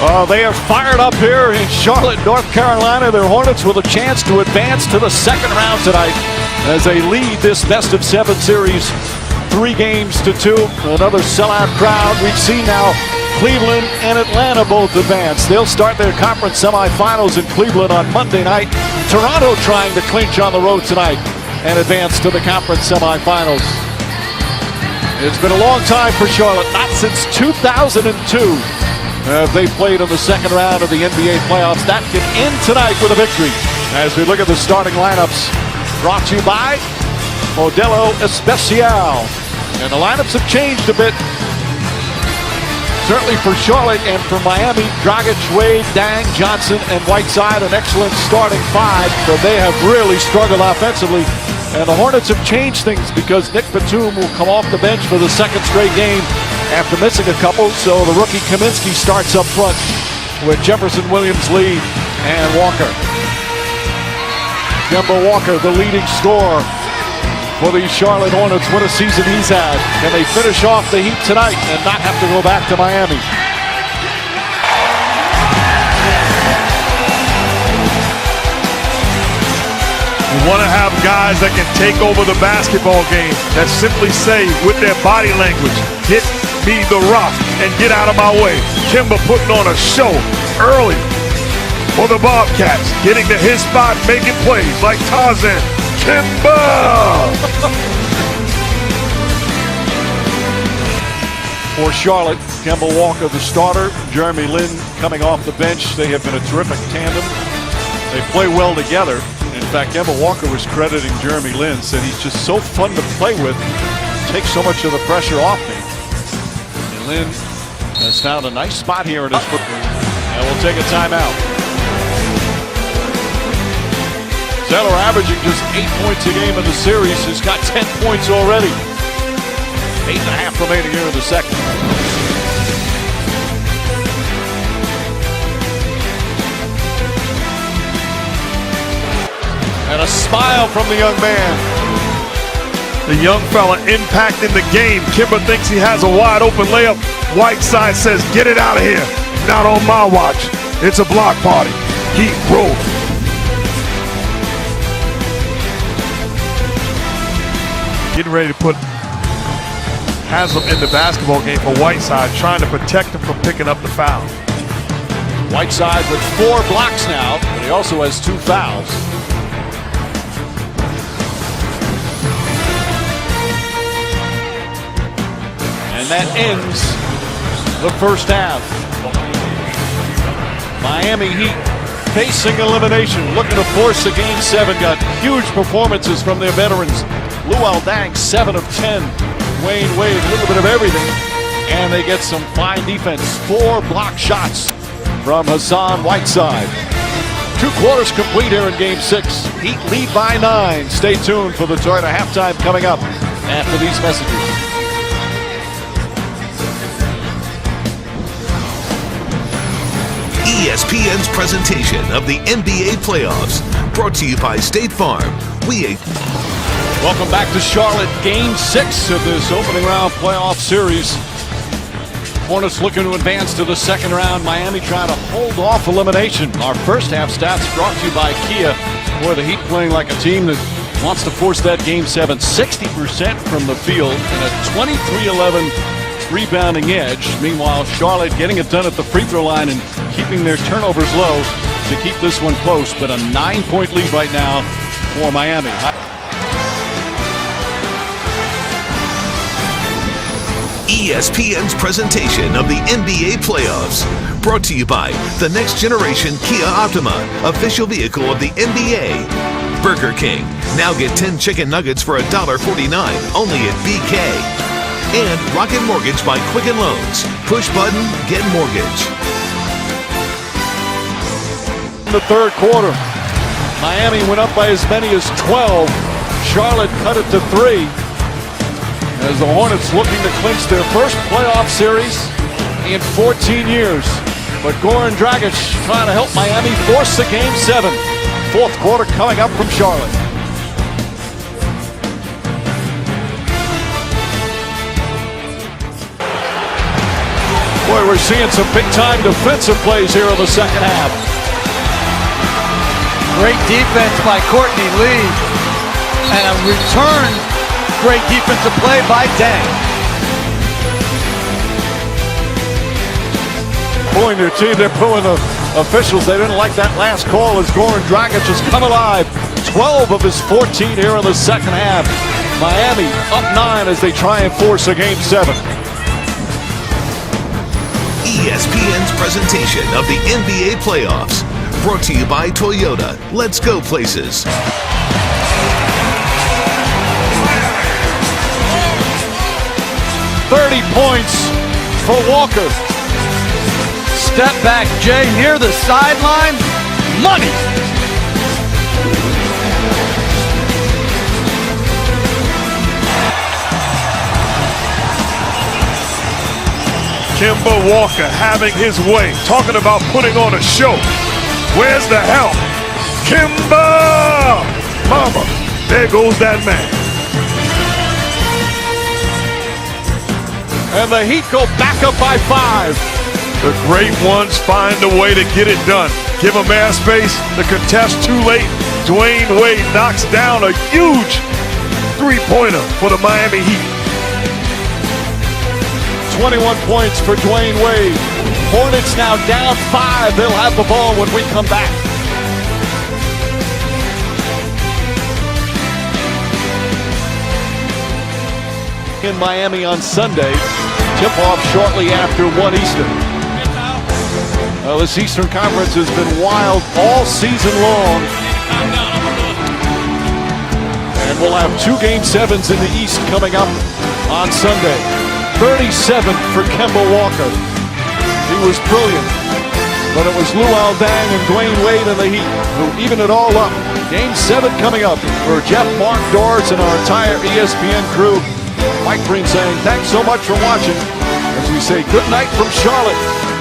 They are fired up here in Charlotte, North Carolina. Their Hornets with a chance to advance to the second round tonight as they lead this best-of-7 series 3-2. Another sellout crowd. We've seen now Cleveland and Atlanta both advance. They'll start their conference semifinals in Cleveland on Monday night. Toronto trying to clinch on the road tonight and advance to the conference semifinals. It's been a long time for Charlotte, not since 2002. They played in the second round of the NBA playoffs. That can end tonight with a victory. As we look at the starting lineups, brought to you by Modelo Especial. And the lineups have changed a bit. Certainly for Charlotte and for Miami, Dragic, Wade, Dang, Johnson, and Whiteside, an excellent starting five, but they have really struggled offensively. And the Hornets have changed things because Nick Batum will come off the bench for the second straight game after missing a couple. So the rookie Kaminsky starts up front with Jefferson, Williams, Lee, and Walker. Kemba Walker, the leading scorer for the Charlotte Hornets. What a season he's had. Can they finish off the Heat tonight and not have to go back to Miami? You want to have guys that can take over the basketball game, that simply say with their body language, get me the rock and get out of my way. Kemba putting on a show early for the Bobcats, getting to his spot, making plays like Tarzan. Kemba! For Charlotte, Kemba Walker the starter, Jeremy Lin coming off the bench. They have been a terrific tandem. They play well together. In fact, Kemba Walker was crediting Jeremy Lin, said he's just so fun to play with, takes so much of the pressure off me. And Lin has found a nice spot here in his foot. And we'll take a timeout. Zeller averaging just 8 points a game in the series. He's got 10 points already. 8.5 remaining here in the second. And a smile from the young man. The young fella impacting the game. Kemba thinks he has a wide open layup. Whiteside says, get it out of here. Not on my watch. It's a block party. Heat roll. Getting ready to put Haslam in the basketball game for Whiteside, trying to protect him from picking up the foul. Whiteside with 4 blocks now, but he also has 2 fouls. And that ends the first half. Miami Heat facing elimination, looking to force a Game 7. Got huge performances from their veterans. Luol Deng, 7 of 10. Wayne Wade, a little bit of everything. And they get some fine defense. 4 block shots from Hassan Whiteside. 2 quarters complete here in Game 6. Heat lead by 9. Stay tuned for the Toyota halftime coming up after these messages. ESPN's presentation of the NBA playoffs, brought to you by State Farm. Welcome back to Charlotte, Game 6 of this opening round playoff series. Hornets looking to advance to the second round. Miami trying to hold off elimination. Our first half stats brought to you by Kia. Boy, the Heat playing like a team that wants to force that Game 7. 60% from the field and a 23-11 rebounding edge. Meanwhile, Charlotte getting it done at the free throw line and keeping their turnovers low to keep this one close. But a 9-point lead right now for Miami. ESPN's presentation of the NBA playoffs, brought to you by the next generation Kia Optima, official vehicle of the NBA. Burger King, now get 10 chicken nuggets for $1.49 only at BK. And Rocket Mortgage by Quicken Loans. Push button, get mortgage. In the third quarter, Miami went up by as many as 12. Charlotte cut it to 3. As the Hornets looking to clinch their first playoff series in 14 years. But Goran Dragic trying to help Miami force the Game 7. Fourth quarter coming up from Charlotte. Boy, we're seeing some big-time defensive plays here in the second half. Great defense by Courtney Lee. And a return, great defensive play by Dang. Pulling their team, they're pulling the officials. They didn't like that last call as Goran Dragic has come alive. 12 of his 14 here in the second half. Miami up 9 as they try and force a Game 7. ESPN's presentation of the NBA playoffs. Brought to you by Toyota. Let's go places. $30 points for Walker. Step back, Jay, near the sideline. Money. Kemba Walker having his way, talking about putting on a show. Where's the help? Kemba! Mama, there goes that man. And the Heat go back up by 5. The great ones find a way to get it done. Give them airspace, the contest too late. Dwayne Wade knocks down a huge three-pointer for the Miami Heat. 21 points for Dwayne Wade. Hornets now down 5. They'll have the ball when we come back. In Miami on Sunday. Tip-off shortly after 1 Eastern. This Eastern Conference has been wild all season long. And we'll have 2 Game 7s in the East coming up on Sunday. 37 for Kemba Walker. He was brilliant. But it was Luol Deng and Dwayne Wade in the Heat who even it all up. Game 7 coming up. For Jeff, Mark, Doris, and our entire ESPN crew, Mike Breen saying thanks so much for watching as we say good night from Charlotte.